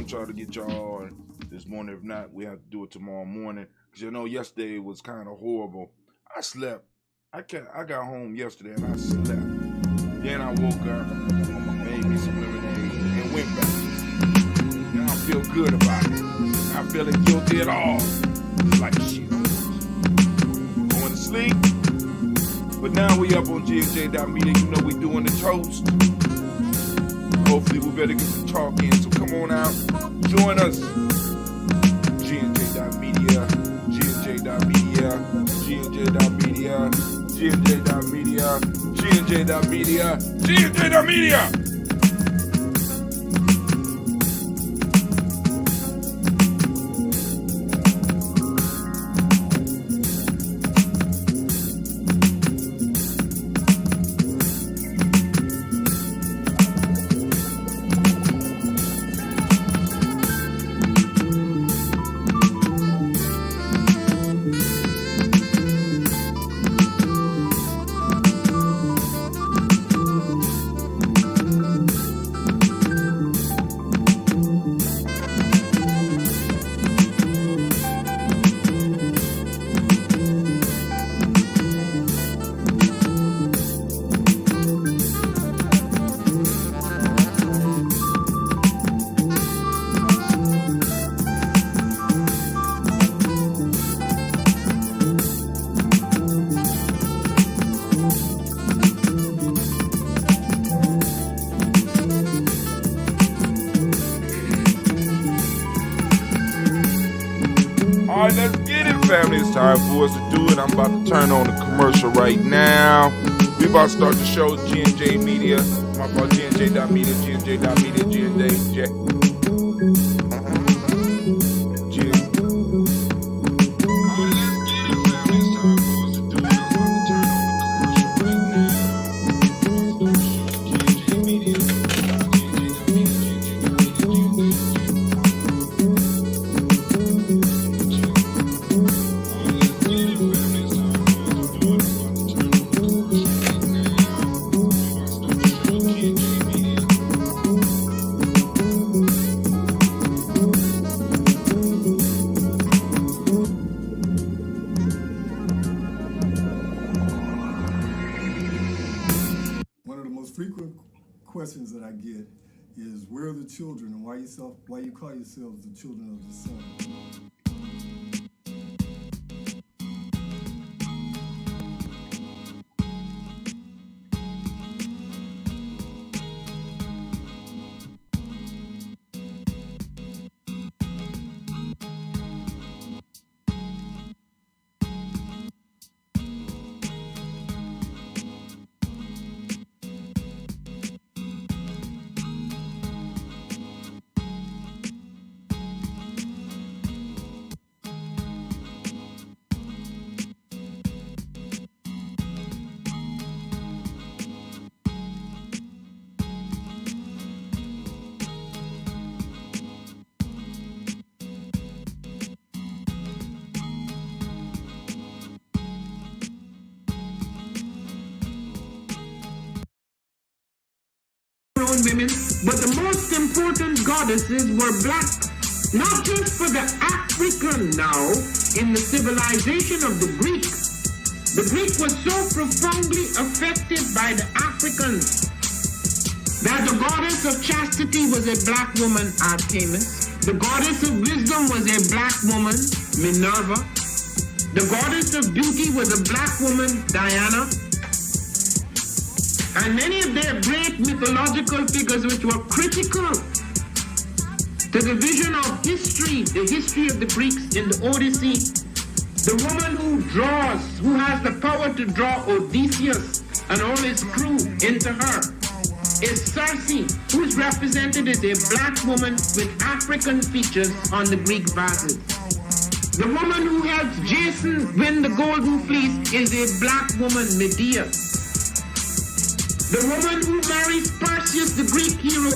Try to get y'all this morning. If not, we have to do it tomorrow morning. Cause you know, yesterday was kind of horrible. I slept. I got home yesterday and I slept. Then I woke up, made me some lemonade, and went back. And I feel good about it. Not feeling guilty at all. It's like shit. Going to sleep. But now we up on GNJMedia. You know we doing the toast. Hopefully we better get some talk in. So come on out. Join us. GNJMedia, GNJMedia, GNJMedia, GNJMedia, GNJMedia, GNJMedia. Alright, let's get it, family. It's time for us to do it. I'm about to turn on the commercial right now. We about to start the show, GNJMedia. My fault, GNJ.media, GNJ.media, GNJ. Frequent questions that I get is, where are the children, and why you call yourselves the children of the sun? Women, but the most important goddesses were black, not just for the African now in the civilization of the Greeks, The Greek was so profoundly affected by the Africans that the goddess of chastity was a black woman, Artemis. The goddess of wisdom was a black woman, Minerva. The goddess of beauty was a black woman, Diana. And many of their great mythological figures which were critical to the vision of history, the history of the Greeks in the Odyssey. The woman who draws, who has the power to draw Odysseus and all his crew into her, is Circe, who is represented as a black woman with African features on the Greek vases. The woman who helps Jason win the golden fleece is a black woman, Medea. The woman who marries Perseus, the Greek hero,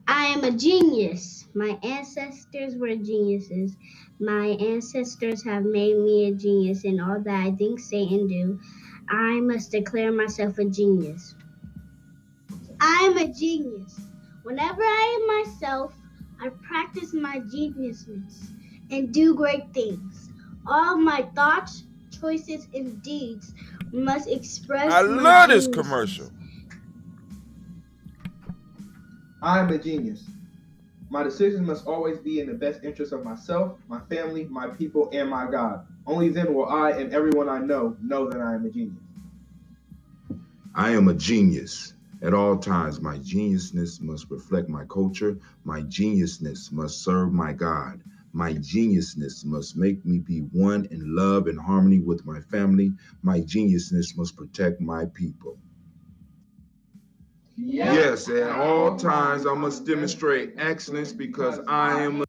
I am a genius. My ancestors were geniuses. My ancestors have made me a genius in all that I think, say, and do. I must declare myself a genius. I am a genius. Whenever I am myself, I practice my geniusness and do great things. All my thoughts, choices, and deeds must express I my love this geniusness. commercial. I am a genius. My decisions must always be in the best interest of myself, my family, my people, and my God. Only then will I and everyone I know that I am a genius. I am a genius. At all times, my geniusness must reflect my culture. My geniusness must serve my God. My geniusness must make me be one in love and harmony with my family. My geniusness must protect my people. Yes, at all times I must demonstrate excellence because I am a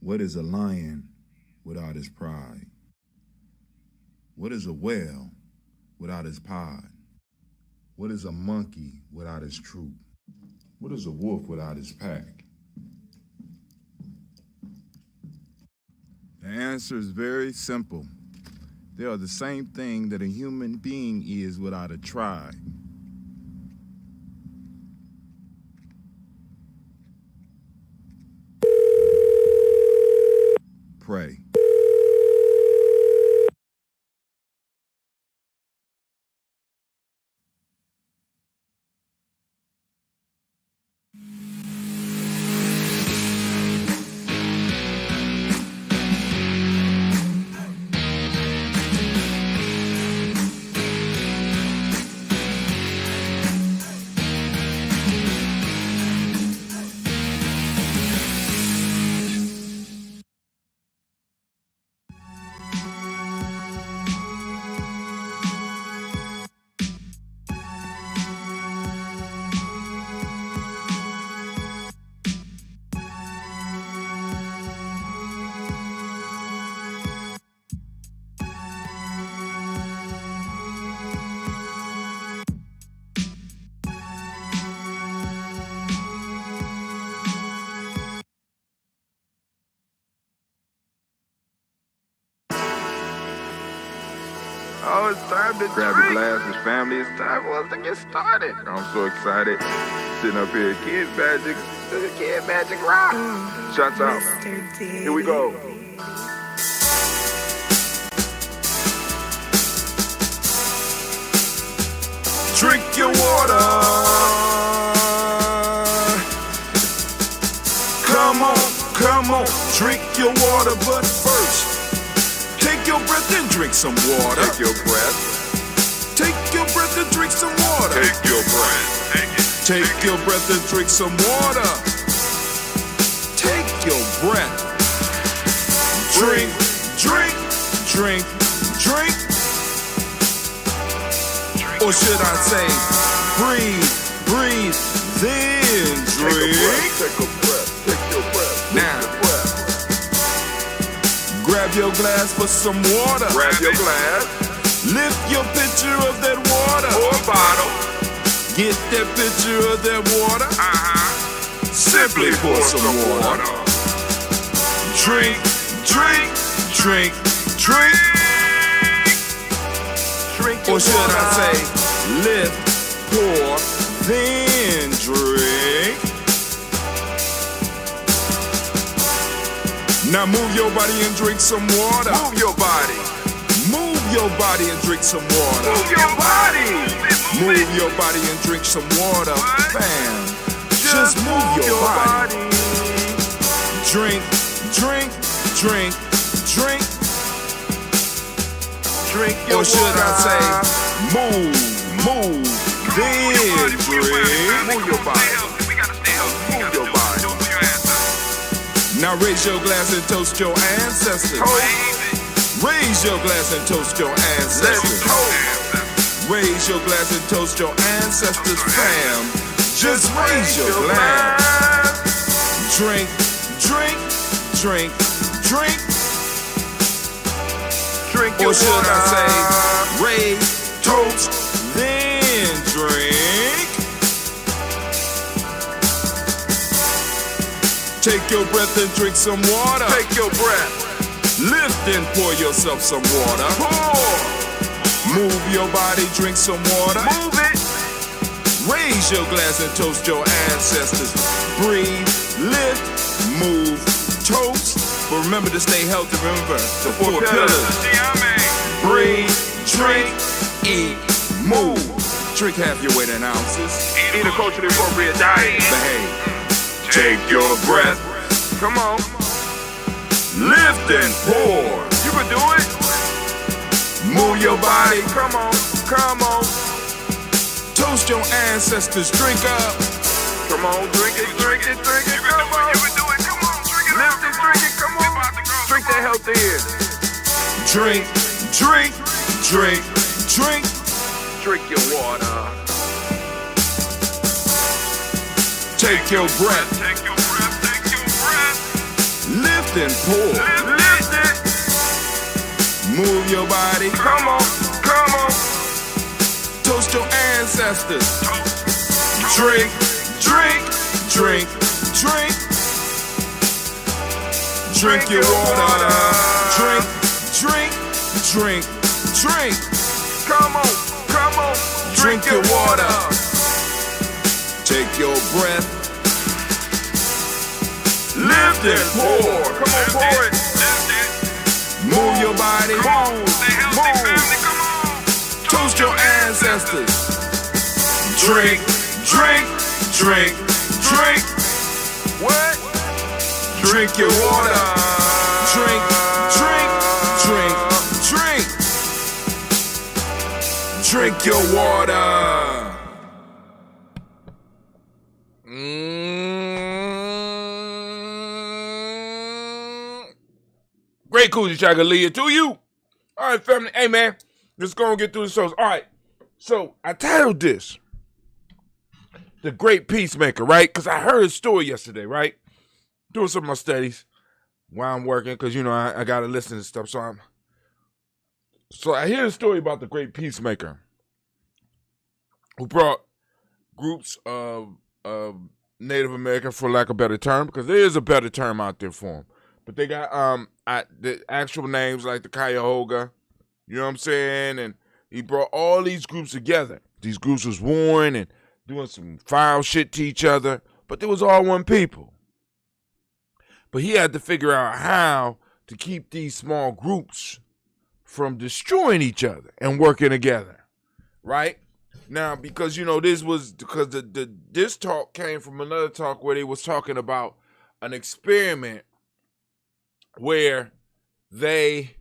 What is a lion without his pride? What is a whale without his pod? What is a monkey without his troop? What is a wolf without his pack? The answer is very simple. They are the same thing that a human being is without a tribe. Pray. Oh, it's time to grab your glasses, family. It's time for us to get started. I'm so excited. Sitting up here, Kid Magic Rock. Shots out. Here we go. Drink your water. Come on, drink your water, but first, take your breath and drink some water. Take your breath. Take your breath and drink some water. Take your breath. Take your breath and drink some water. Take your breath. Drink, drink, drink, drink. Or should I say, breathe, then drink. Take a breath. Take your breath. Now, grab your glass for some water. Grab your glass. Lift your pitcher of that water. Or bottle. Get that pitcher of that water. Simply pour some water. Drink, drink, drink, drink. Or should I say, lift, pour, then drink. Now move your body and drink some water. Move your body. Move your body and drink some water. Move your body. Move your body and drink some water. Bam. Just move your body. Drink, drink, drink, drink. Drink your or should water. I say, move, then drink. Move your body. Move your body. Now raise your glass and toast your ancestors. Raise your glass and toast your ancestors. Raise your glass and toast your ancestors, fam. Just raise your glass. Drink, drink, drink, drink. Drink your or should water. I say, raise, toast, then drink. Take your breath and drink some water. Take your breath. Lift and pour yourself some water. Pour. Move your body, drink some water. Move it. Raise your glass and toast your ancestors. Breathe, lift, move, toast. But remember to stay healthy. Remember the four pillars. Breathe, drink, eat, move. Drink half your weight in ounces. Eat a culturally appropriate diet. Behave. Take your breath. Come on. Lift and pour. You can do it. Move your body. Come on. Come on. Toast your ancestors. Drink up. Come on. Drink it. Drink it. Drink it. Come on. You can do it. Come on. Drink it. Lift and drink it. Come on. Drink that health in. Drink. Drink. Drink. Drink. Drink your water. Take your breath. Take your breath. Take your breath. Lift and pour. Lift it. Move your body. Come on. Come on. Toast your ancestors. Drink. Drink. Drink. Drink. Drink your water. Drink. Drink. Drink. Drink. Come on. Come on. Drink your water. Take your breath. Lift and pour. Come on, pour it. Move your body. Move. Toast your ancestors. Drink, drink, drink, drink. What? Drink your water. Drink, drink, drink, drink. Drink your water. Great Kujichagulia to you. All right, family. Hey, man, let's go and get through the shows. All right, so I titled this The Great Peacemaker, right? Because I heard his story yesterday, right? Doing some of my studies while I'm working because, you know, I got to listen to stuff. So I hear a story about the Great Peacemaker who brought groups of Native American, for lack of a better term, because there is a better term out there for them. But they got the actual names like the Cuyahoga, You know what I'm saying? And he brought all these groups together. These groups was warring and doing some foul shit to each other, but they was all one people. But he had to figure out how to keep these small groups from destroying each other and working together, right? Now, because, you know, this talk came from another talk where they was talking about an experiment where they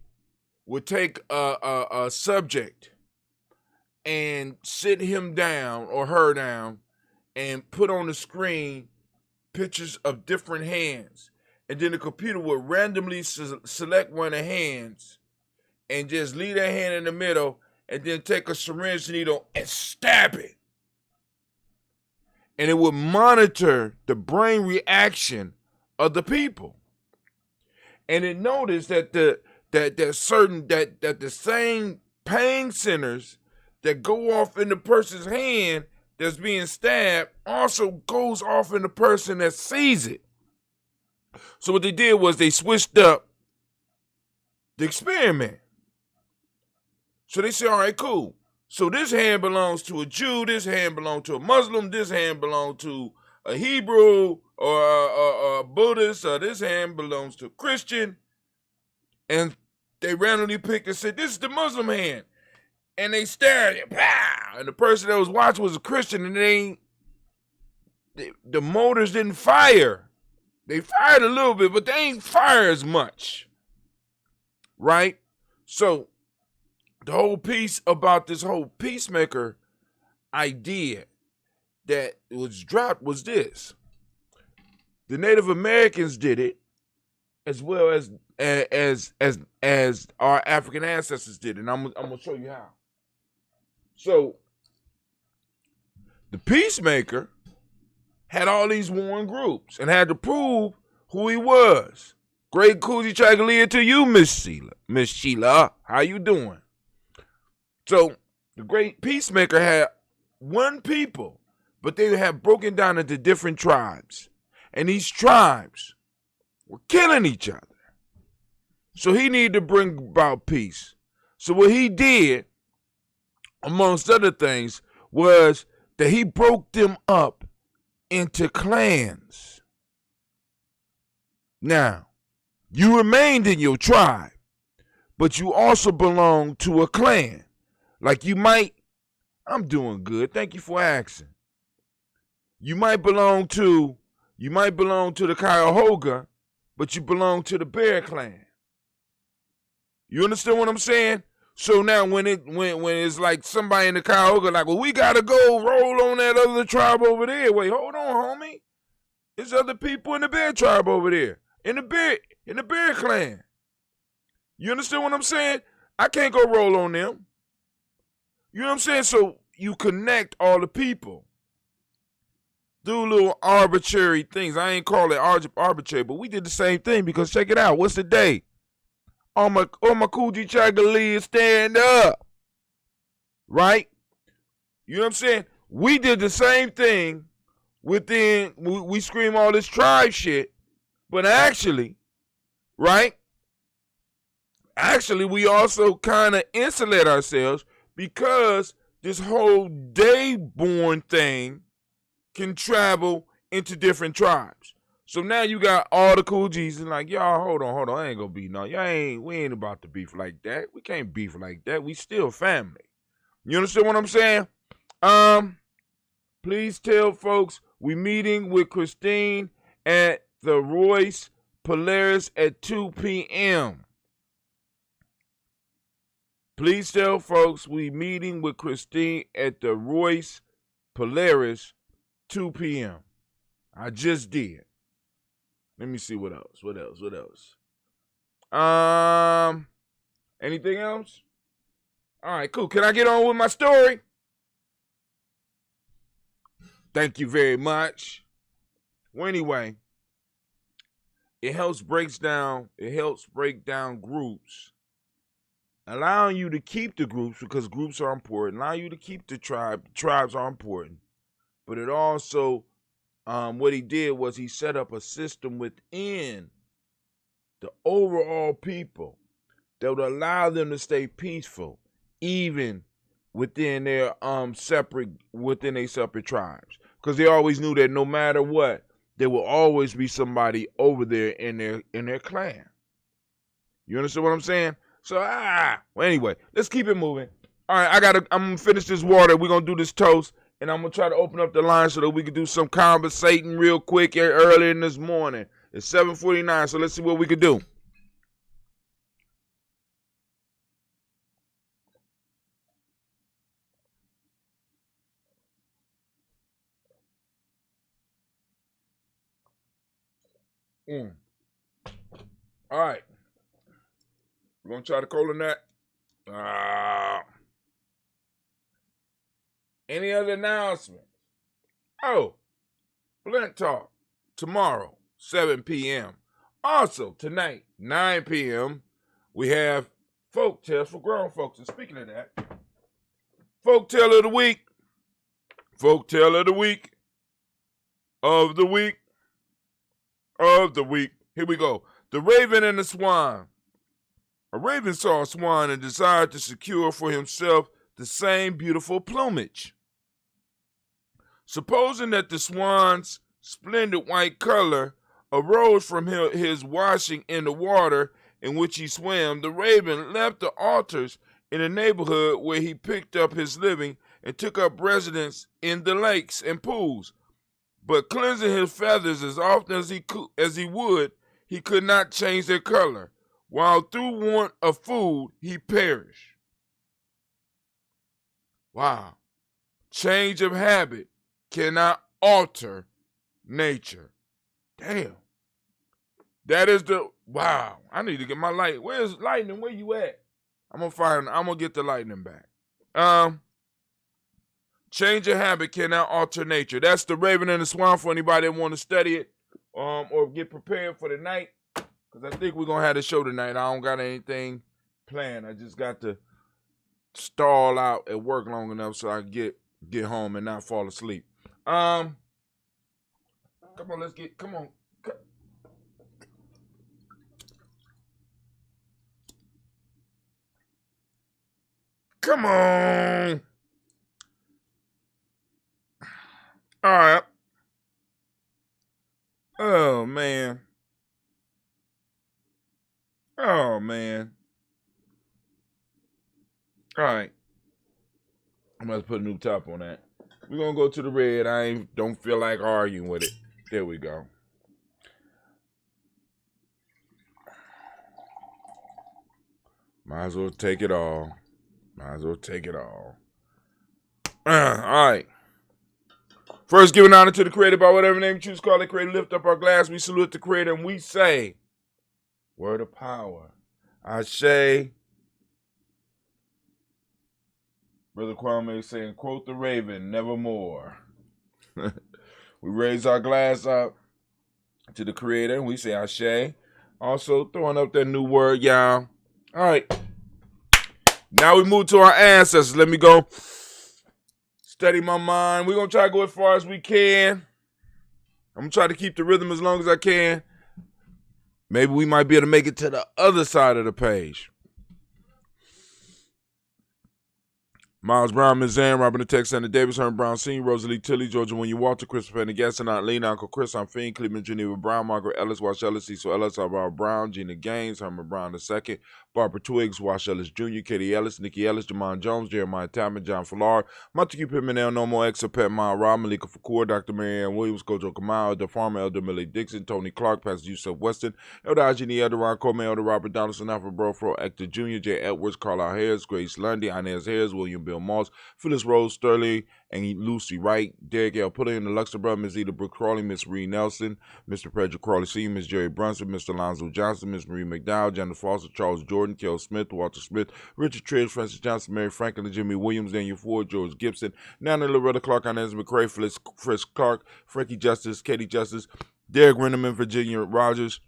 would take a subject and sit him down or her down and put on the screen pictures of different hands. And then the computer would randomly select one of the hands and just leave that hand in the middle and then take a syringe needle and stab it. And it would monitor the brain reaction of the people. And it noticed that the same pain centers that go off in the person's hand that's being stabbed also goes off in the person that sees it. So what they did was they switched up the experiment. So they said, all right, cool. So this hand belongs to a Jew, this hand belongs to a Muslim, this hand belongs to a Hebrew or a Buddhist, or this hand belongs to a Christian. And they randomly picked and said, this is the Muslim hand. And they stared at it, pow! And the person that was watching was a Christian, and the motors didn't fire. They fired a little bit, but they ain't fire as much, right? So the whole piece about this whole peacemaker idea that was dropped was this. The Native Americans did it as well as our African ancestors did, and I'm gonna show you how. So the peacemaker had all these warring groups and had to prove who he was. Great Kujichagulia to you, Miss Sheila. Miss Sheila, how you doing? So the great peacemaker had one people, but they had broken down into different tribes. And these tribes were killing each other. So he needed to bring about peace. So what he did, amongst other things, was that he broke them up into clans. Now, you remained in your tribe, but you also belonged to a clan. Like you might, I'm doing good. Thank you for asking. You might belong to the Cuyahoga, but you belong to the Bear Clan. You understand what I'm saying? So now when it's like somebody in the Cuyahoga like, well, we gotta go roll on that other tribe over there. Wait, hold on, homie. There's other people in the Bear tribe over there. In the Bear Clan. You understand what I'm saying? I can't go roll on them. You know what I'm saying? So you connect all the people. Do little arbitrary things. I ain't call it arbitrary, but we did the same thing because check it out. What's the day? All my Kujichagulia stand up. Right? You know what I'm saying? We did the same thing within, we scream all this tribe shit, but actually, right? Actually, we also kind of insulate ourselves because this whole day-born thing can travel into different tribes. So now you got all the Kujis and like, y'all, hold on, I ain't gonna beef no. We ain't about to beef like that. We can't beef like that. We still family. You understand what I'm saying? Please tell folks we meeting with Christine at the Royce Polaris at 2 p.m. Please tell folks we meeting with Christine at the Royce Polaris 2 p.m. I just did. Let me see what else. Anything else? All right, cool. Can I get on with my story? Thank you very much. Well, anyway, it helps break down groups, allowing you to keep the groups because groups are important, allowing you to keep the tribes are important, but it also, what he did was he set up a system within the overall people that would allow them to stay peaceful, even within their separate tribes. Because they always knew that no matter what, there will always be somebody over there in their clan. You understand what I'm saying? So well, anyway, let's keep it moving. All right, I'm gonna finish this water. We're gonna do this toast, and I'm gonna try to open up the line so that we can do some conversating real quick early in this morning. It's 7:49, so let's see what we can do. All right. We're going to try to call on that. Any other announcements? Oh, Blend Talk tomorrow, 7 p.m. Also, tonight, 9 p.m., we have Folk Tales for Grown Folks. And speaking of that, Folk Tale of the Week. Folk Tale of the Week. Of the Week. Of the Week. Here we go. The Raven and the Swan. A raven saw a swan and desired to secure for himself the same beautiful plumage. Supposing that the swan's splendid white color arose from his washing in the water in which he swam, the raven left the altars in the neighborhood where he picked up his living and took up residence in the lakes and pools. But cleansing his feathers as often as he would, he could not change their color, while through want of food he perished. Wow. Change of habit cannot alter nature. Damn. That is wow. I need to get my light. Where's lightning? Where you at? I'm gonna get the lightning back. Change of habit cannot alter nature. That's the Raven and the Swan for anybody that want to study it or get prepared for the night. Because I think we're going to have the show tonight. I don't got anything planned. I just got to stall out at work long enough so I can get home and not fall asleep. Come on. Come on. All right. Oh, man. Oh, man. All right. I'm going to put a new top on that. We're going to go to the red. I don't feel like arguing with it. There we go. Might as well take it all. All right. First, giving honor to the Creator by whatever name you choose to call it. Creator, lift up our glass. We salute the Creator and we say, word of power. Ashe. Brother Kwame is saying, quote the Raven, nevermore. We raise our glass up to the Creator and we say Ashe. Also, throwing up that new word, y'all. All right. Now we move to our ancestors. Let me go study my mind. We're going to try to go as far as we can. I'm going to try to keep the rhythm as long as I can. Maybe we might be able to make it to the other side of the page. Miles Brown, Ms. Zan, Robin the Tex, Sandra Davis, Herman Brown Sr., Rosalie Tilly, Georgia William Walter, Christopher and Gaston, Aunt Lena, Uncle Chris, Aunt Fiend, Cleveland Geneva Brown, Margaret Ellis, Wash Ellis, Cecil Ellis, Alvaro Brown, Gina Gaines, Herman Brown II, Barbara Twiggs, Wash Ellis Jr., Katie Ellis, Nikki Ellis, Jamon Jones, Jeremiah Tamman, John Fallard, Montague Pittman, El Nomo, Exa, Pet Mile, Rob, Malika Fakour, Dr. Marianne Williams, Kojo Kamal, The Farmer, Elder Millie Dixon, Tony Clark, Pastor Yusuf Weston, Elder Ajini, Elder Ron Coleman, Elder Robert Donaldson, Alfred Brofro, Hector Jr., J. Edwards, Carlisle Harris, Grace Lundy, Inez Harris, William Bill Moss, Phyllis Rose Sterling, and Lucy Wright, Derek L. Puller in the Luxembourg, Ms. Eda Brooke Crawley, Miss Reed Nelson, Mr. Frederick Crawley Sr., Miss Jerry Brunson, Mr. Alonzo Johnson, Miss Marie McDowell, Jennifer Foster, Charles Jordan, Kel Smith, Walter Smith, Richard Tridge, Francis Johnson, Mary Franklin, Jimmy Williams, Daniel Ford, George Gibson, Nana Loretta Clark, Inez McCrae, Frisk Clark, Frankie Justice, Katie Justice, Derek Renneman, Virginia Rogers,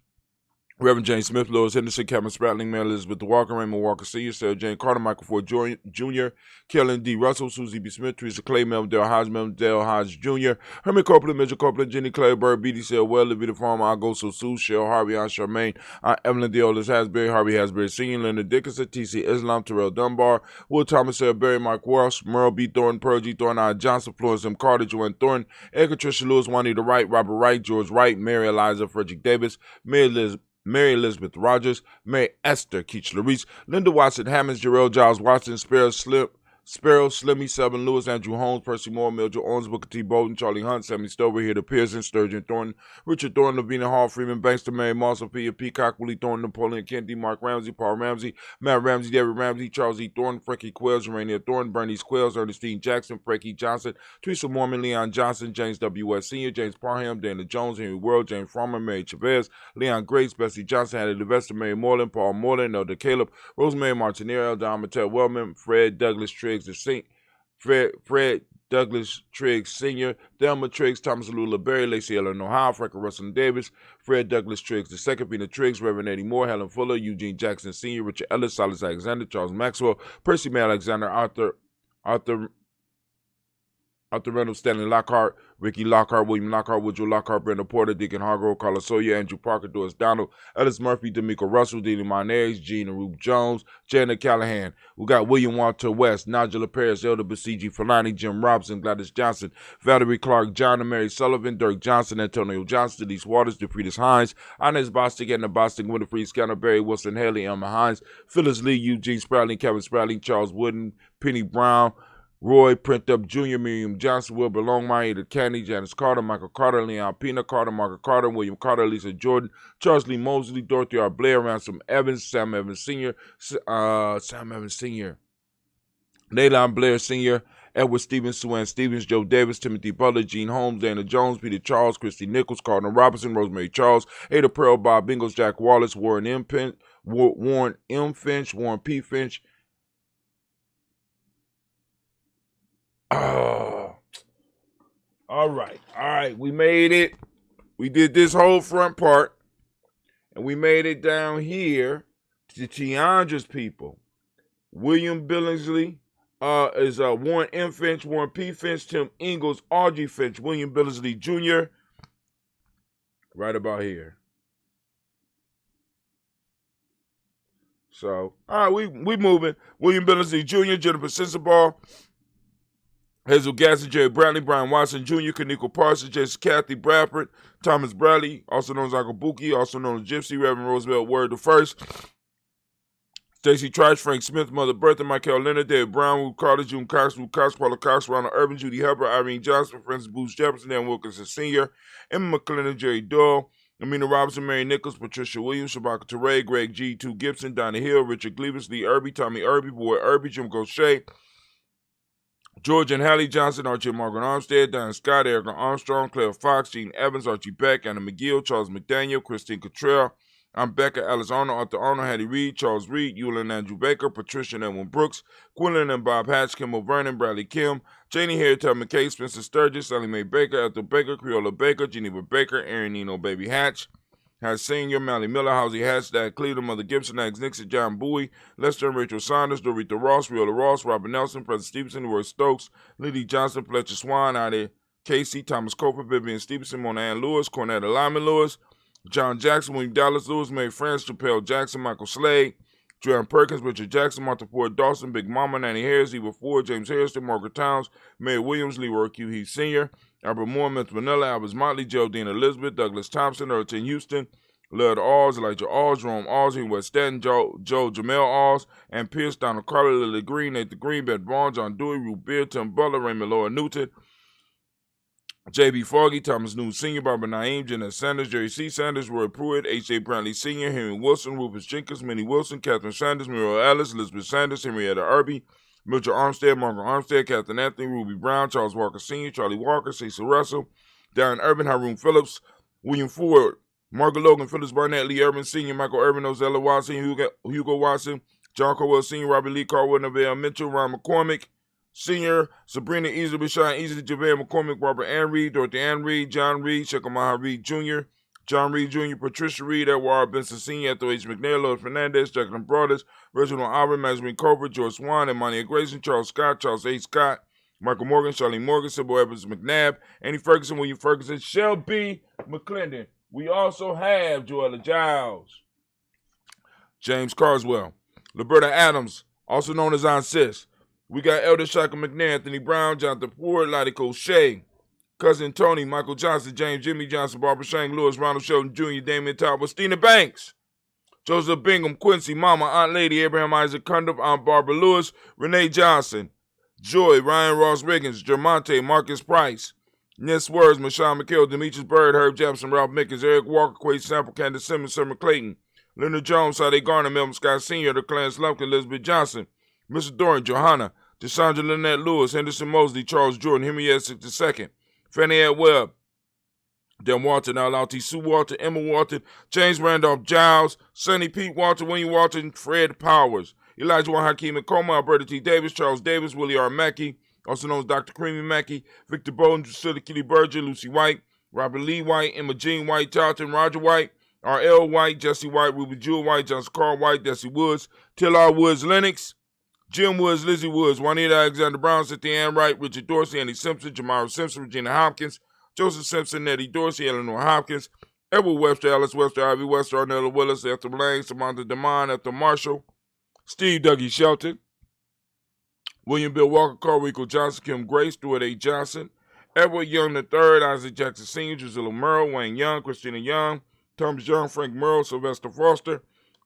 Reverend James Smith, Lois Henderson, Kevin Spratling, Mary Elizabeth Walker, Raymond Walker Sr., Sarah Jane Carter, Michael Ford Jr., Kellen D. Russell, Susie B. Smith, Teresa Clay, Melvin Dale Hodge, Melvin Dale Hodge Jr., Herman Copeland, Mitchell Copeland, Jenny Clay, Bird, B.D. Sale, Well, Livita Farmer, I Go So Sue, Cheryl Harvey, Aunt Charmaine, Aunt Evelyn Deolis Hasbury, Harvey Hasbury Sr., Leonard Dickinson, T.C. Islam, Terrell Dunbar, Will Thomas, Sarah Berry, Mike Walsh, Merle B. Thornton, Pearl G. Thornton, I. Johnson, Florence M. Carter, Joanne Thornton, Edgar Tricia Lewis, Juanita Wright, Robert Wright, George Wright, Mary Eliza, Frederick Davis, Mary Elizabeth Rogers, Mary Esther Keach Larice, Linda Watson Hammonds, Jarrell Giles Watson, Sparrow, Slimmy, Seven Lewis, Andrew Holmes, Percy Moore, Mildred Owens, Booker T. Bolton, Charlie Hunt, Sammy Stover, Hilda Pearson, Sturgeon Thornton, Richard Thornton, Lavina Hall, Freeman Bankster, Mary Moss, Sophia Peacock, Willie Thornton, Napoleon Kennedy, Mark Ramsey, Paul Ramsey, Matt Ramsey, David Ramsey, Charles E. Thornton, Frankie Quells, Rainier Thornton, Bernice Quells, Ernestine Jackson, Frankie Johnson, Teresa Mormon, Leon Johnson, James W. West Sr., James Parham, Dana Jones, Henry World, James Farmer, Mary Chavez, Leon Grace, Bessie Johnson, Hattie Levester, Mary Moreland, Paul Moreland, Elder Caleb, Rosemary Martinero, Don Mattel Wellman, Fred Douglas Triggs, Fred Douglas Triggs Sr., Thelma Triggs, Thomas Lula Berry, Lacey Eleanor Howe, Frank Russell Davis, Fred Douglas Triggs II, Pina Triggs, Reverend Eddie Moore, Helen Fuller, Eugene Jackson Sr., Richard Ellis, Silas Alexander, Charles Maxwell, Percy May Alexander, Arthur Reynolds, Stanley Lockhart, Ricky Lockhart, William Lockhart, Woodrow Lockhart, Brenda Porter, Deacon Hargrove, Carlos Sawyer, Andrew Parker, Doris Donald, Ellis Murphy, D'Amico Russell, Deanie Monez, Gene and Rube Jones, Janet Callahan. We got William Walter West, Nigel Paris, Elder Basiji Fulani, Jim Robson, Gladys Johnson, Valerie Clark, John and Mary Sullivan, Dirk Johnson, Antonio Johnson, Denise Waters, DeFridas Hines, Inez Bostic, Edna Bostic, Winifred Scanner, Barry Wilson, Haley, Emma Hines, Phyllis Lee, Eugene Sprouting, Kevin Sprouting, Charles Wooden, Penny Brown, Roy Printup Jr., Miriam Johnson, Wilbur Longmire, Ada Candy, Janice Carter, Michael Carter, Leon Pina Carter, Margaret Carter, William Carter, Lisa Jordan, Charles Lee Mosley, Dorothy R. Blair, Ransom Evans, Sam Evans Sr., Naylon Blair Sr., Edward Stevens, Sue Ann Stevens, Joe Davis, Timothy Butler, Gene Holmes, Dana Jones, Peter Charles, Christy Nichols, Cardinal Robinson, Rosemary Charles, Ada Pearl, Bob Bingles, Jack Wallace, Warren M. Finch, Warren P. Finch. Oh, all right. We made it. We did this whole front part, and we made it down here to Tiandra's people. William Billingsley is Warren M. Finch, Warren P. Finch, Tim Ingalls, Audrey Finch, William Billingsley Jr. Right about here. So, all right, we moving. William Billingsley Jr., Jennifer Sensabaugh, Hazel Gasson, Jerry Bradley, Brian Watson Jr., Kaniko Parsons, Jason Kathy Bradford, Thomas Bradley, also known as Uncle Buki, also known as Gypsy, Reverend Roosevelt Word the First, Stacey Trice, Frank Smith, Mother Bertha, Michael Leonard, David Brown, Will Carter, June Cox, Will Cox, Paula Cox, Ronald Urban, Judy Hubbard, Irene Johnson, Francis Booth Jefferson, Dan Wilkinson Sr., Emma McClellan, Jerry Doyle, Amina Robinson, Mary Nichols, Patricia Williams, Shabaka Teray, Greg G. 2 Gibson, Donnie Hill, Richard Gleavis, Lee Irby, Tommy Irby, Boy Irby, Jim Gaucher, George and Hallie Johnson, Archie and Margaret Armstead, Diane Scott, Erica Armstrong, Claire Fox, Gene Evans, Archie Beck, Anna McGill, Charles McDaniel, Christine Cottrell, I'm Becca, Alice Arnold, Arthur Arnold, Hattie Reed, Charles Reed, Eula and Andrew Baker, Patricia and Edwin Brooks, Quinlan and Bob Hatch, Kim O'Vernon, Bradley Kim, Janie Harry, Ted McKay, Spencer Sturgis, Sally Mae Baker, Ethel Baker, Creola Baker, Geneva Baker, Aaron Nino Baby Hatch, Hatch Senior, Mally Miller, Housie Hatch, Dad Cleveland, Mother Gibson, Alex Nixon, John Bowie, Lester and Rachel Saunders, Dorita Ross, Riola Ross, Robert Nelson, President Stevenson, Roy Stokes, Liddy Johnson, Fletcher Swan, Ida Casey, Thomas Coper, Vivian Stevenson, Mona Ann Lewis, Cornetta Lyman Lewis, John Jackson, William Dallas Lewis, Mary France, Chappelle Jackson, Michael Slade, Joanne Perkins, Richard Jackson, Martha Ford Dawson, Big Mama, Nanny Harris, Eva Ford, James Harrison, Margaret Towns, Mary Williams, Leroy Q. Heath Sr., Albert Moore, Memphis Manila, Albert Motley, Geraldine Elizabeth, Douglas Thompson, Erton Houston, Lud Alls, Elijah Alls, Jerome Alls, West Stanton, Joe Jamel Alls, and Pierce, Donald Carter, Lily Green, Nathan Green, Ben Vaughn, John Dewey, Ruth Beard, Tim Butler, Raymond Laura Newton, J.B. Foggy, Thomas Newton Sr., Barbara Naeem, Jeanette Sanders, Jerry C. Sanders, Roy Pruitt, H.J. Brantley Sr., Henry Wilson, Rufus Jenkins, Minnie Wilson, Catherine Sanders, Muriel Ellis, Elizabeth Sanders, Henrietta Irby, Mildred Armstead, Margaret Armstead, Catherine Anthony, Ruby Brown, Charles Walker Sr., Charlie Walker, Cecil Russell, Darren Urban, Haroon Phillips, William Ford, Margaret Logan, Phyllis Barnett, Lee Urban Sr., Michael Urban, Ozella Watson, Hugo Watson, John Caldwell Sr., Robert Lee Caldwell, Neville Mitchell, Ron McCormick Sr., Sabrina Easily Shine, Easily JaVale McCormick, Robert Ann Reed, Dorothy Ann Reed, John Reed, Shekamaha Reed Jr., John Reed Jr., Patricia Reed, Edward Benson Sr., Ethel H. McNair, Louis Fernandez, Jacqueline Brothers, Reginald Aubrey, Maxine Covert, George Swan, Imani Grayson, Charles Scott, Charles H. Scott, Michael Morgan, Charlene Morgan, Sybil Evans McNabb, Annie Ferguson, William Ferguson, Shelby McClendon. We also have Joella Giles, James Carswell, Liberta Adams, also known as Aunt Sis. We got Elder Shaka McNair, Anthony Brown, Jonathan Ford, Lottie Colshay, Cousin Tony, Michael Johnson, James Jimmy Johnson, Barbara Shank, Lewis, Ronald Shelton Jr., Damian Talbot, Stina Banks, Joseph Bingham, Quincy, Mama, Aunt Lady, Abraham Isaac Cundiff, Aunt Barbara Lewis, Renee Johnson, Joy, Ryan Ross Riggins, Jermonte, Marcus Price, Ness Words, Michelle McHale, Demetrius Bird, Herb Jefferson, Ralph Mickens, Eric Walker, Quaid Sample, Candace Simmons, Summer Clayton, Leonard Jones, Sade Garner, Melvin Scott Sr., the Clarence Lumpkin, Elizabeth Johnson, Mr. Doran, Johanna, Deshandra Lynette Lewis, Henderson Mosley, Charles Jordan, Henry Essex II, Fannie Ed Webb, Dan Walton, Alauti Sue Walton, Emma Walton, James Randolph Giles, Sonny Pete Walton, William Walton, Fred Powers, Elijah Juan Hakeem Akoma, Alberta T. Davis, Charles Davis, Willie R. Mackey, also known as Dr. Creamy Mackey, Victor Bowden, Drusilla Kitty Berger, Lucy White, Robert Lee White, Emma Jean White, Charlton Roger White, R.L. White, Jesse White, Ruby Jewel White, Johnson Carl White, Desi Woods, Till Woods Lennox, Jim Woods, Lizzie Woods, Juanita Alexander Brown, Cynthia Ann Wright, Richard Dorsey, Andy Simpson, Jamara Simpson, Regina Hopkins, Joseph Simpson, Nettie Dorsey, Eleanor Hopkins, Edward Webster, Alice Webster, Ivy Webster, Arnella Willis, Ethel Lang, Samantha DeMond, Ethel Marshall, Steve Dougie Shelton, William Bill Walker, Carl Rico Johnson, Kim Grace, Stuart A. Johnson, Edward Young III, Isaac Jackson Sr., Drusilla Merle, Wayne Young, Christina Young, Thomas Young, Frank Merle, Sylvester Foster,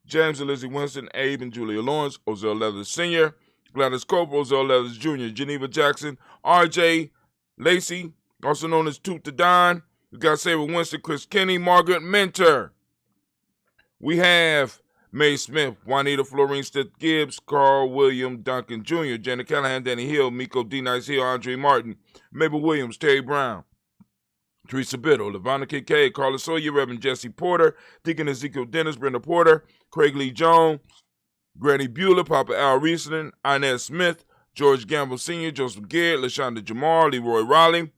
James and Lizzie Winston, Abe and Julia Lawrence, Ozell Leathers Sr., Gladys Cope, Ozell Leathers Jr., Geneva Jackson, R.J. Lacey, also known as Toot the Don. We got Sarah Winston, Chris Kenny, Margaret Minter. We have Mae Smith, Juanita Florine Stith Gibbs, Carl William Duncan Jr., Janet Callahan, Danny Hill, Miko D. Nice Hill, Andre Martin, Mabel Williams, Terry Brown, Teresa Biddle, Lavonna Kincaid, Carla Sawyer, Reverend Jesse Porter, Deacon Ezekiel Dennis, Brenda Porter, Craig Lee Jones, Granny Bueller, Papa Al Riesling, Inez Smith, George Gamble Sr., Joseph Garrett, LaShonda Jamar, Leroy Raleigh,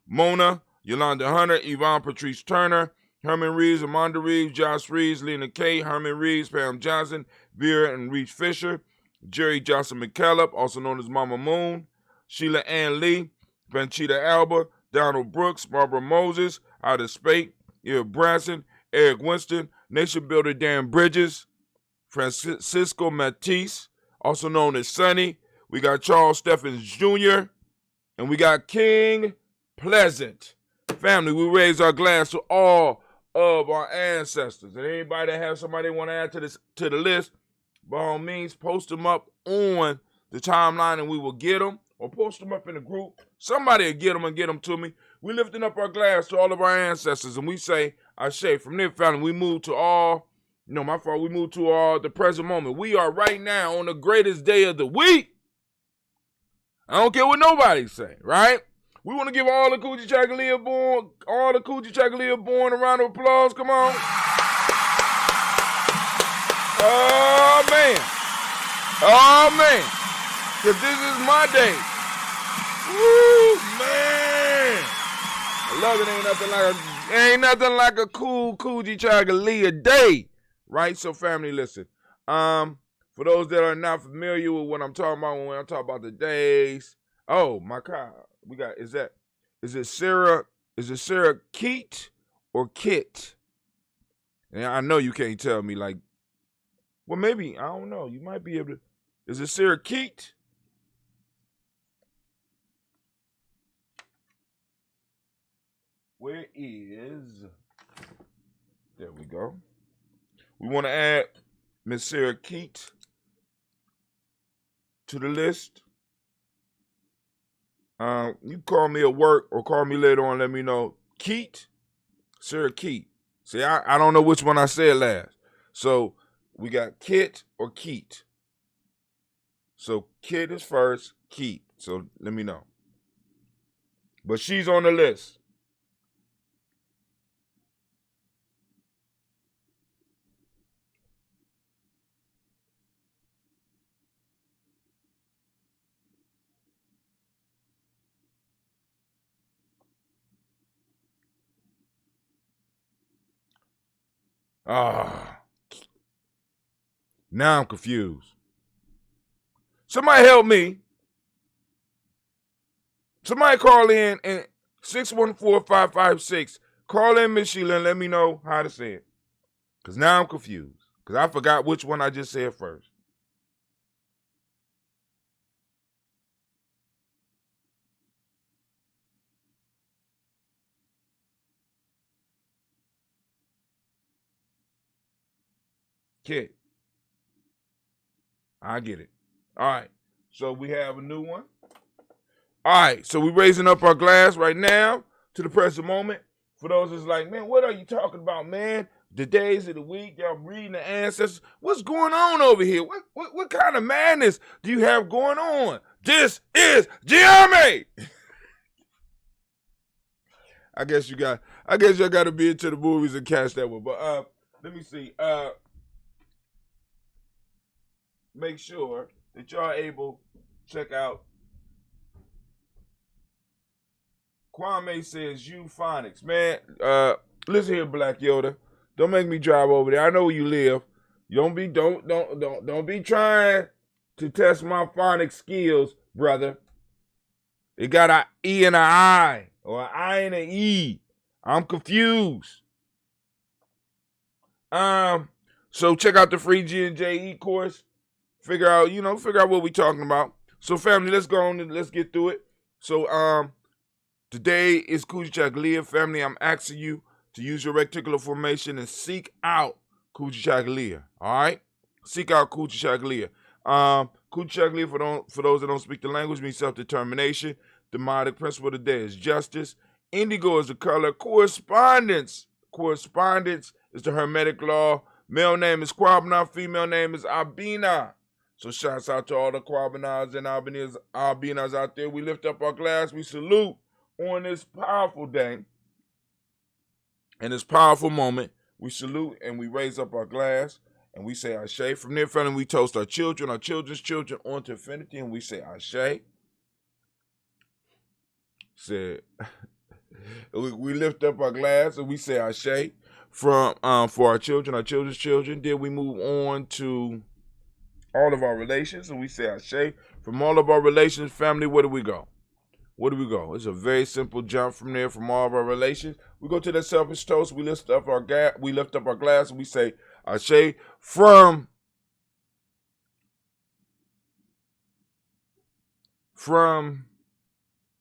Mona, Yolanda Hunter, Yvonne Patrice Turner, Herman Reeves, Amanda Reeves, Josh Reeves, Lena Kay, Herman Reeves, Pam Johnson, Vera and Reach Fisher, Jerry Johnson McCallum, also known as Mama Moon, Sheila Ann Lee, Panchita Alba, Donald Brooks, Barbara Moses, Ida Spate, Ear Branson, Eric Winston, Nation Builder Dan Bridges, Francisco Matisse, also known as Sonny. We got Charles Stephens Jr., and we got King Pleasant. Family, we raise our glass to all of our ancestors. And anybody that has somebody they want to add to the list, by all means, post them up on the timeline and we will get them, or post them up in the group. Somebody will get them and get them to me. We're lifting up our glass to all of our ancestors, and we say, Ashe. From there, family, we move to all, we move to all the present moment. We are right now on the greatest day of the week. I don't care what nobody say, right? We want to give all the Kujichagulia born a round of applause. Come on. Oh, man. Oh, man. Because this is my day. Woo, man. I love it. Ain't nothing like a cool Kujichagulia day. Right? So, family, listen. For those that are not familiar with what I'm talking about when I talk about the days. Oh, my God. We got, is it Sarah Keat or Kit? And I know you can't tell me, like, well, maybe, I don't know. You might be able to. Is it Sarah Keat? Where is, there we go. We want to add Miss Sarah Keat to the list. You call me at work or call me later on, let me know. Keat? Sarah Keat. See, I don't know which one I said last. So we got Kit or Keat. So Kit is first, Keat. So let me know. But she's on the list. Now I'm confused. Somebody help me. Somebody call in and 614-556. Call in, Miss Sheila, and let me know how to say it. Because now I'm confused. Because I forgot which one I just said first. Kid. I get it. All right. So we have a new one. All right. So we're raising up our glass right now to the present moment. For those that's like, man, what are you talking about, man? The days of the week, y'all reading the ancestors. What's going on over here? What kind of madness do you have going on? This is GNJMedia. I guess y'all got to be into the movies and catch that one. But let me see. Make sure that y'all able to check out. Kwame says euphonics. Man, listen here, Black Yoda. Don't make me drive over there. I know where you live. Don't be trying to test my phonics skills, brother. It got an E and an I, or an I and an E. I'm confused. So check out the free GNJE course. Figure out what we talking about. So family, let's go on and let's get through it. So today is Kujichagulia, family. I'm asking you to use your reticular formation and seek out Kujichagulia. All right? Seek out Kujichagulia. Kujichagulia, for those that don't speak the language, means self-determination. Demonic principle of the day is justice. Indigo is the color. Correspondence is the Hermetic law. Male name is Kwabna. Female name is Abina. So shouts out to all the Kwabinas and Albinas out there. We lift up our glass. We salute on this powerful day. In this powerful moment, we salute and we raise up our glass and we say Ashe. From there, family, we toast our children, our children's children on to infinity, and we say Ashe. We lift up our glass and we say Ashe for our children, our children's children. Then we move on to all of our relations and we say Ashe. From all of our relations, family, where do we go? It's a very simple jump from there. From all of our relations, we go to the selfish toast. We lift up our glass, and we say Ashe. From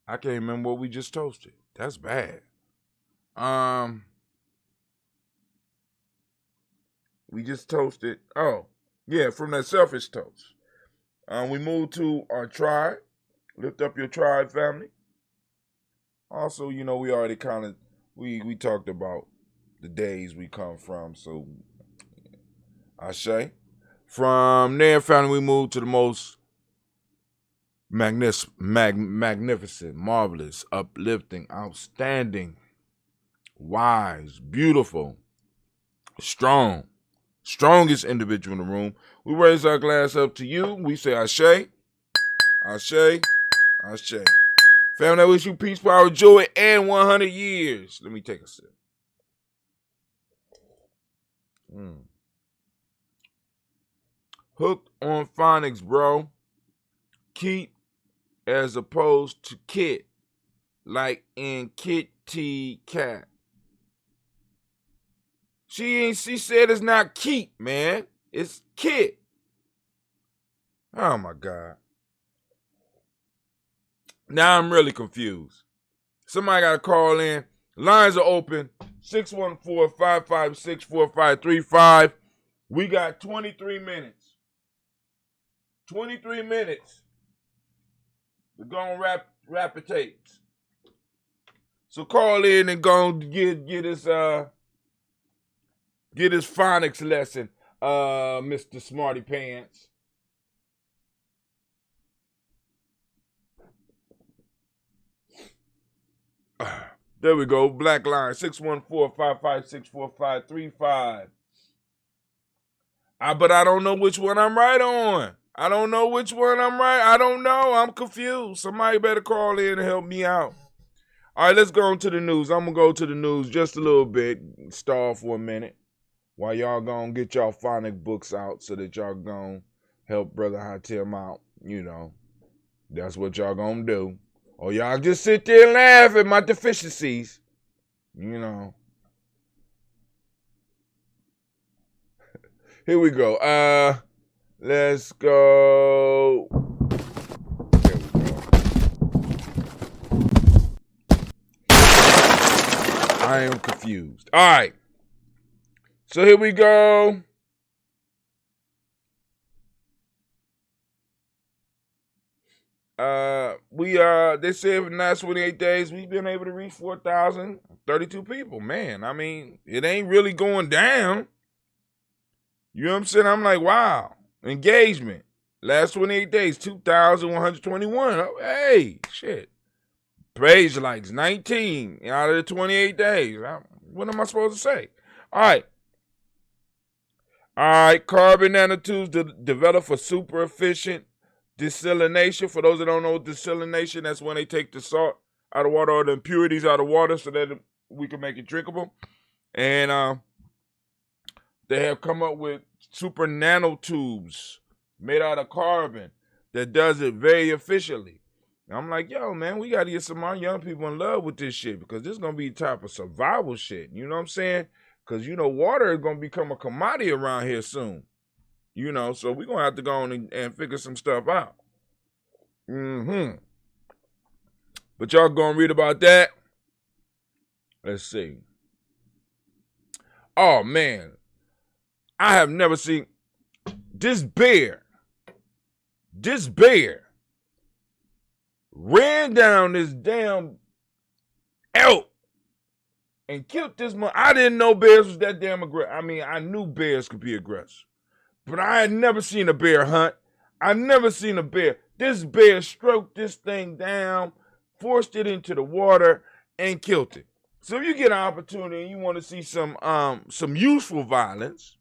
I can't remember what we just toasted. That's bad. We just toasted. Oh, yeah, from that selfish toast. We move to our tribe. Lift up your tribe, family. Also, we already we talked about the days we come from, so Ashe. From there, family, we move to the most magnificent, marvelous, uplifting, outstanding, wise, beautiful, strongest individual in the room. We raise our glass up to you. We say Ashe, Ashe, Ashe. Family, I wish you peace, power, joy, and 100 years. Let me take a sip. Hooked on phonics, bro. Keep as opposed to kit, like in kitty cat. She said it's not keep, man. It's kit. Oh my God. Now I'm really confused. Somebody got to call in. Lines are open. 614-556-4535. We got 23 minutes. 23 minutes. We're going to wrap it tapes. So call in and go get his phonics lesson, Mr. Smarty Pants. There we go. Black line 614-556-4535. But I don't know which one I'm right on. I don't know. I'm confused. Somebody better call in and help me out. All right, let's go on to the news. I'm going to go to the news just a little bit. Stall for a minute. while y'all gonna get y'all phonic books out so that y'all gonna help Brother Hatim out, you know. That's what y'all gonna do. Or y'all just sit there and laugh at my deficiencies, you know. Here we go. Let's go. There we go. I am confused. All right. So here we go. They said for the last 28 days, we've been able to reach 4,032 people. Man, I mean, it ain't really going down. You know what I'm saying? I'm like, wow. Engagement. Last 28 days, 2,121. Oh, hey, shit. Page likes 19 out of the 28 days. What am I supposed to say? All right. Carbon nanotubes developed for super efficient desalination. For those that don't know desalination, that's when they take the salt out of water or the impurities out of water so that we can make it drinkable. And they have come up with super nanotubes made out of carbon that does it very efficiently. And I'm like, yo, man, we got to get some of our young people in love with this shit because this is going to be the type of survival shit. You know what I'm saying? Because, you know, water is going to become a commodity around here soon. You know, so we're going to have to go on and figure some stuff out. But y'all going to read about that? Let's see. Oh, man. I have never seen this bear. This bear ran down this damn elk and killed this man. I didn't know bears was that damn aggressive. I mean, I knew bears could be aggressive. But I had never seen a bear hunt. I never seen a bear. This bear stroked this thing down, forced it into the water, and killed it. So if you get an opportunity and you want to see some useful violence,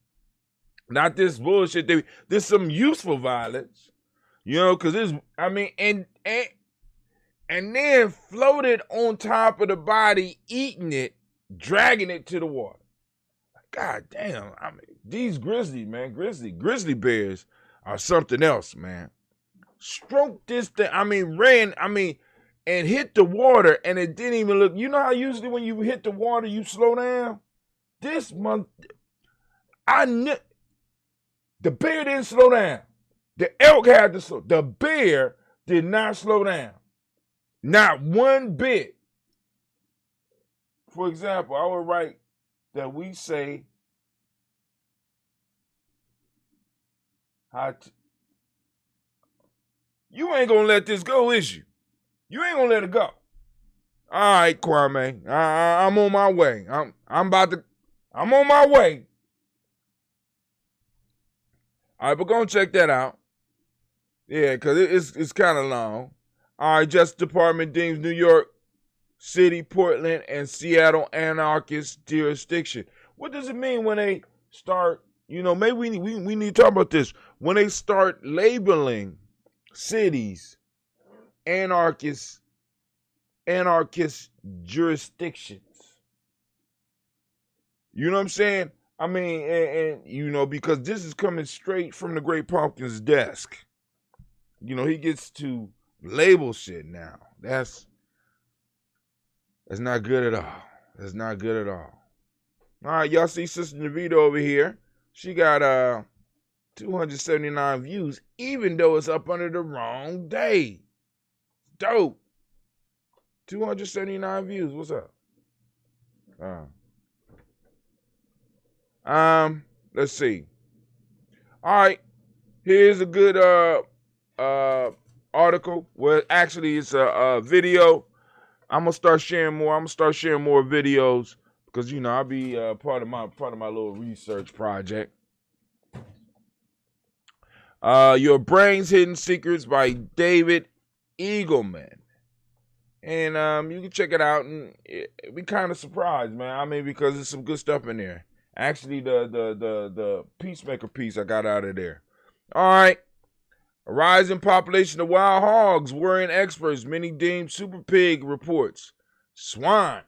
not this bullshit, there's some useful violence, you know, because this, I mean, and then floated on top of the body, eating it, dragging it to the water. God damn, I mean, these grizzly bears are something else, man. Stroked this thing, and hit the water, and it didn't even look. You know how usually when you hit the water, you slow down? This month, the bear didn't slow down. The elk had to slow. The bear did not slow down. Not one bit. For example, I would write that we say you ain't gonna let this go, is you? You ain't gonna let it go. All right, Kwame. I'm on my way. I'm on my way. All right, but go and check that out. Yeah, because it's kind of long. All right, Justice Department deems New York City, Portland, and Seattle anarchist jurisdiction. What does it mean when they start, you know, maybe we need to talk about this. When they start labeling cities anarchist jurisdictions. You know what I'm saying? I mean, and you know, because this is coming straight from the Great Pumpkin's desk. You know, he gets to label shit now. That's not good at all. That's not good at all. All right, y'all see Sister Navita over here. She got 279 views, even though it's up under the wrong day. Dope. 279 views. What's up? Let's see. All right. Here's a good article. Well, actually, it's a video. I'm gonna start sharing more. I'm gonna start sharing more videos because, you know, I'll be part of my little research project. Your Brain's Hidden Secrets by David Eagleman. And you can check it out, and be kind of surprised, man. I mean, because there's some good stuff in there. Actually, the Peacemaker piece I got out of there. All right. A rising population of wild hogs worrying experts. Many deemed super pig reports. Swine.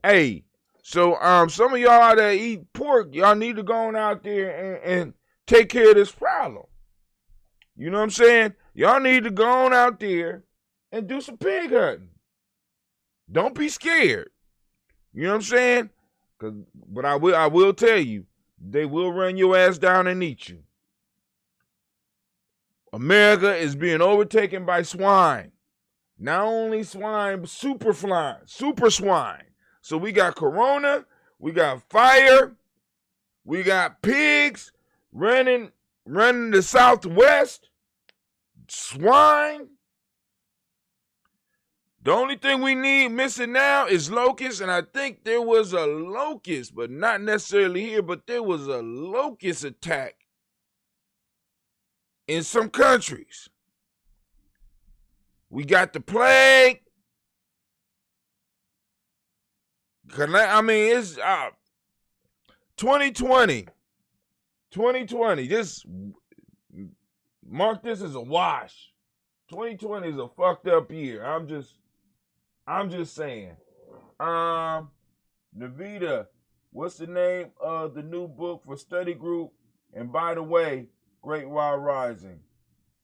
Hey, So some of y'all out there eat pork, y'all need to go on out there and take care of this problem. You know what I'm saying? Y'all need to go on out there and do some pig hunting. Don't be scared. You know what I'm saying? But I will tell you, they will run your ass down and eat you. America is being overtaken by swine. Not only swine, but super swine. So we got corona, we got fire, we got pigs running the Southwest, swine. The only thing we need missing now is locusts, and I think there was a locust, but not necessarily here, but there was a locust attack in some countries. We got the plague. I mean, it's 2020. 2020. Just mark this as a wash. 2020 is a fucked up year. I'm just saying. Navita, what's the name of the new book for study group? And by the way, Great While Rising.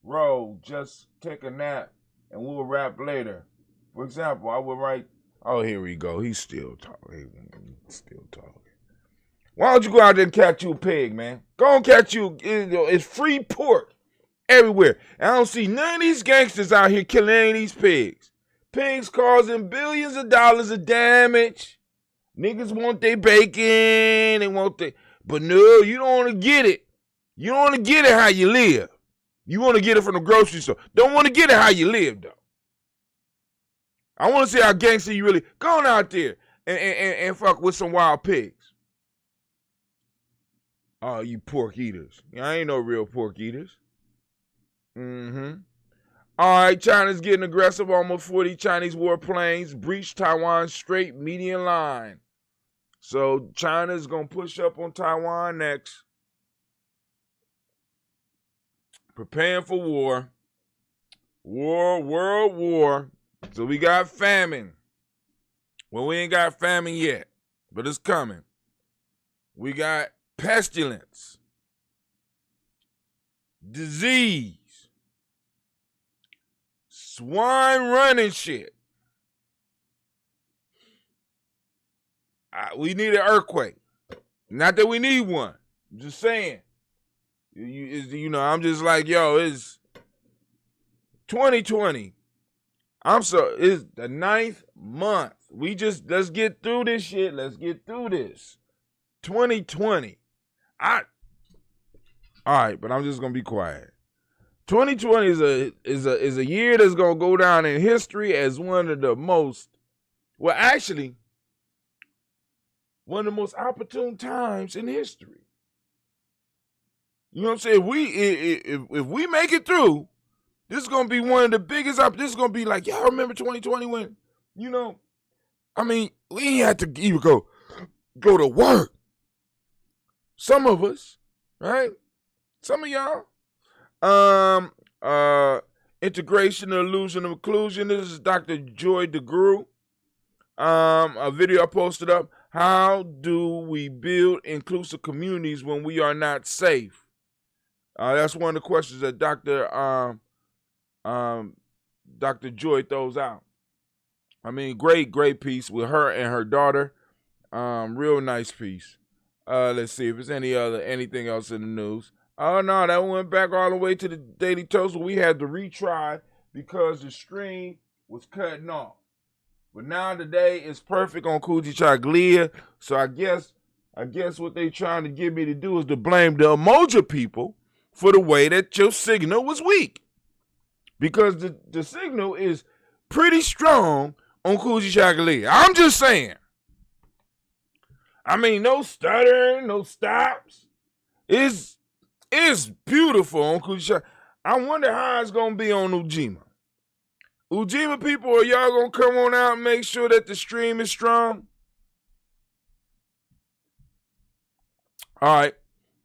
Ro, just take a nap and we'll rap later. For example, I would write, oh, here we go. He's still talking. Why don't you go out there and catch you a pig, man? Go and catch you. It's free pork everywhere. And I don't see none of these gangsters out here killing any of these pigs. Pigs causing billions of dollars of damage. Niggas want their bacon. They want their... But no, you don't want to get it. You don't want to get it how you live. You want to get it from the grocery store. Don't want to get it how you live, though. I want to see how gangster you really... Go on out there and fuck with some wild pigs. Oh, you pork eaters. I ain't no real pork eaters. All right, China's getting aggressive. Almost 40 Chinese warplanes breached Taiwan's Strait median line. So China's going to push up on Taiwan next. Preparing for war. World war. So we got famine. Well, we ain't got famine yet, but it's coming. We got pestilence. Disease. Swine running shit. We need an earthquake. Not that we need one. I'm just saying. I'm just like, yo, it's 2020. It's the 9th month. Let's get through this shit. Let's get through this. 2020. All right, but I'm just gonna be quiet. 2020 is a year that's gonna go down in history as one of the most opportune times in history. You know what I'm saying? If we make it through, this is gonna be one of the biggest. This is gonna be like, y'all remember 2020 when, we ain't had to even go to work. Some of us, right? Some of y'all. Integration, illusion of inclusion. This is Dr. Joy DeGru. A video I posted up. How do we build inclusive communities when we are not safe? That's one of the questions that Dr. Joy throws out. I mean, great piece with her and her daughter. Real nice piece. Let's see if there's anything else in the news. Oh, no, that went back all the way to the Daily Toast where we had to retry because the stream was cutting off. But now today is perfect on Kujichagulia. So I guess what they trying to get me to do is to blame the emoji people for the way that your signal was weak. Because the signal is pretty strong on Kujichagulia. I'm just saying. I mean, no stuttering, no stops. It's beautiful on Kujichagulia. I wonder how it's going to be on Ujima. Ujima people, are y'all going to come on out and make sure that the stream is strong? All right.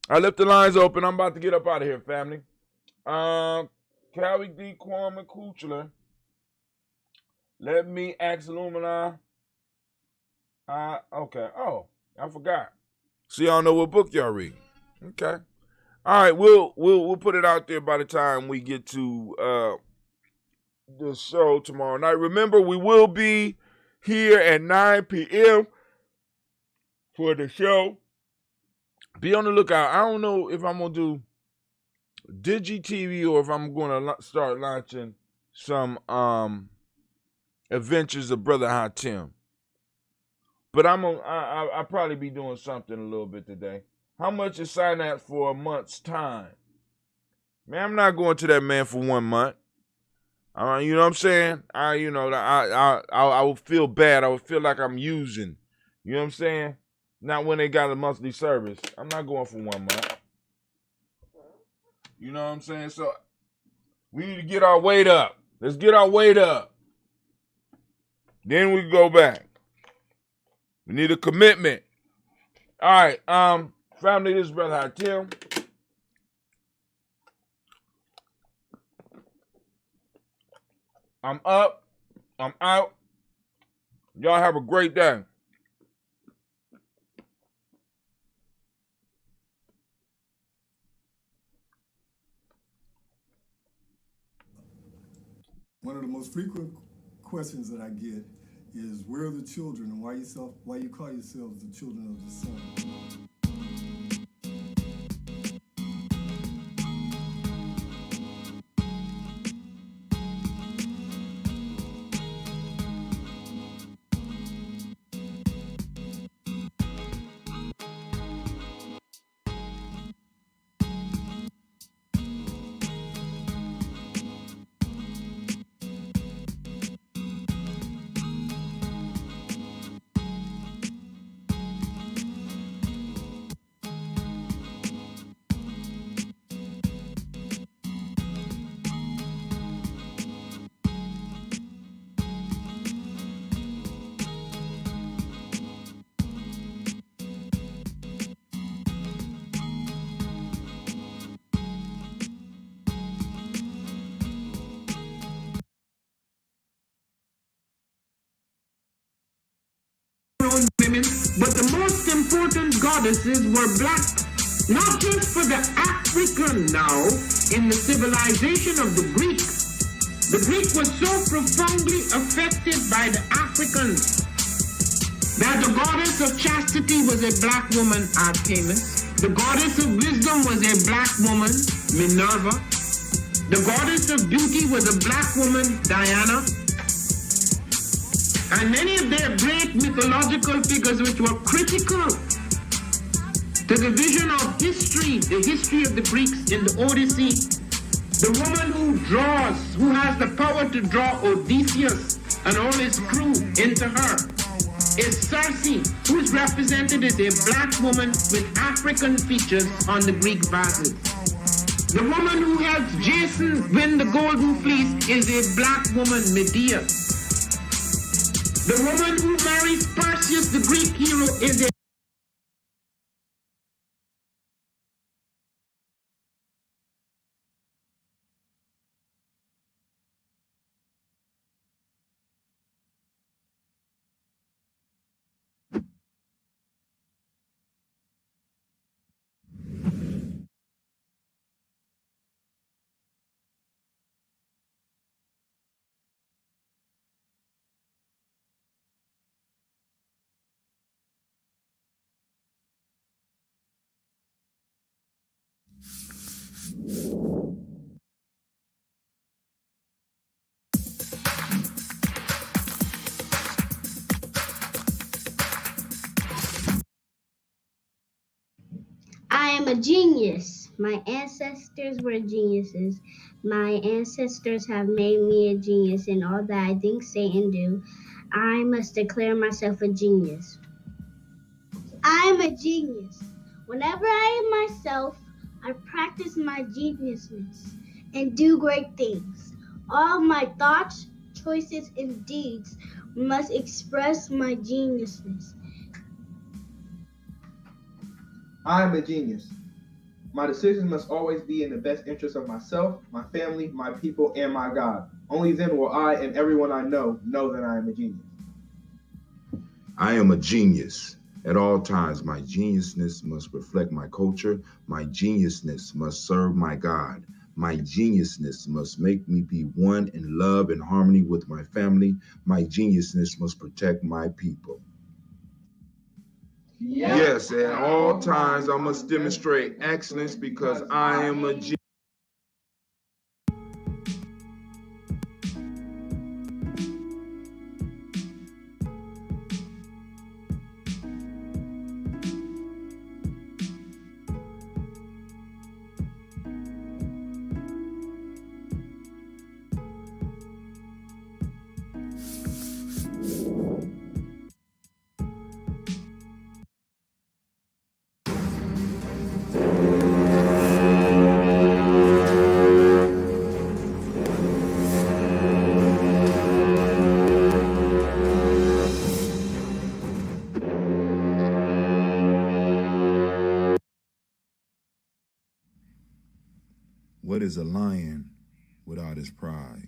I left the lines open. I'm about to get up out of here, family. Callie D. Kwame Kuchler. Let me ask Lumina. Okay. Oh, I forgot. So y'all know what book y'all read. Okay. All right, we'll put it out there by the time we get to the show tomorrow night. Remember, we will be here at 9 p.m. for the show. Be on the lookout. I don't know if I'm gonna do DigiTV or if I'm gonna start launching some Adventures of Brother Hatim. But I'll probably be doing something a little bit today. How much is sign up for a month's time? Man, I'm not going to that man for 1 month. You know what I'm saying? I would feel bad. I would feel like I'm using. You know what I'm saying? Not when they got a monthly service. I'm not going for 1 month. You know what I'm saying? So we need to get our weight up. Let's get our weight up. Then we go back. We need a commitment. All right, family, this is Brother Hatim. I'm up. I'm out. Y'all have a great day. One of the most frequent questions that I get is, where are the children, and why you call yourselves the children of the sun? Women, but the most important goddesses were black, not just for the African now in the civilization of the Greek. The Greek was so profoundly affected by the Africans that the goddess of chastity was a black woman, Artemis. The goddess of wisdom was a black woman, Minerva. The goddess of beauty was a black woman, Diana. And many of their great mythological figures which were critical to the vision of history, the history of the Greeks in the Odyssey, the woman who has the power to draw Odysseus and all his crew into her, is Circe, who is represented as a black woman with African features on the Greek vases. The woman who helps Jason win the Golden Fleece is a black woman, Medea. The woman who marries Perseus, the Greek hero, is a I am a genius. My ancestors were geniuses. My ancestors have made me a genius in all that I think, say, and do. I must declare myself a genius. I am a genius. Whenever I am myself, I practice my geniusness and do great things. All my thoughts, choices, and deeds must express my geniusness. I am a genius. My decisions must always be in the best interest of myself, my family, my people, and my God. Only then will I and everyone I know that I am a genius. I am a genius. At all times, my geniusness must reflect my culture. My geniusness must serve my God. My geniusness must make me be one in love and harmony with my family. My geniusness must protect my people. Yes, at all times, I must demonstrate excellence because I am a genius. What is a lion without his pride?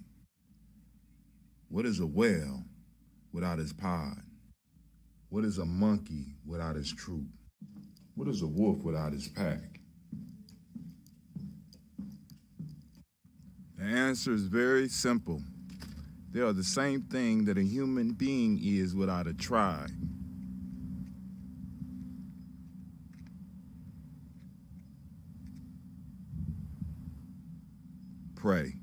What is a whale without his pod? What is a monkey without his troop? What is a wolf without his pack? The answer is very simple. They are the same thing that a human being is without a tribe. Pray.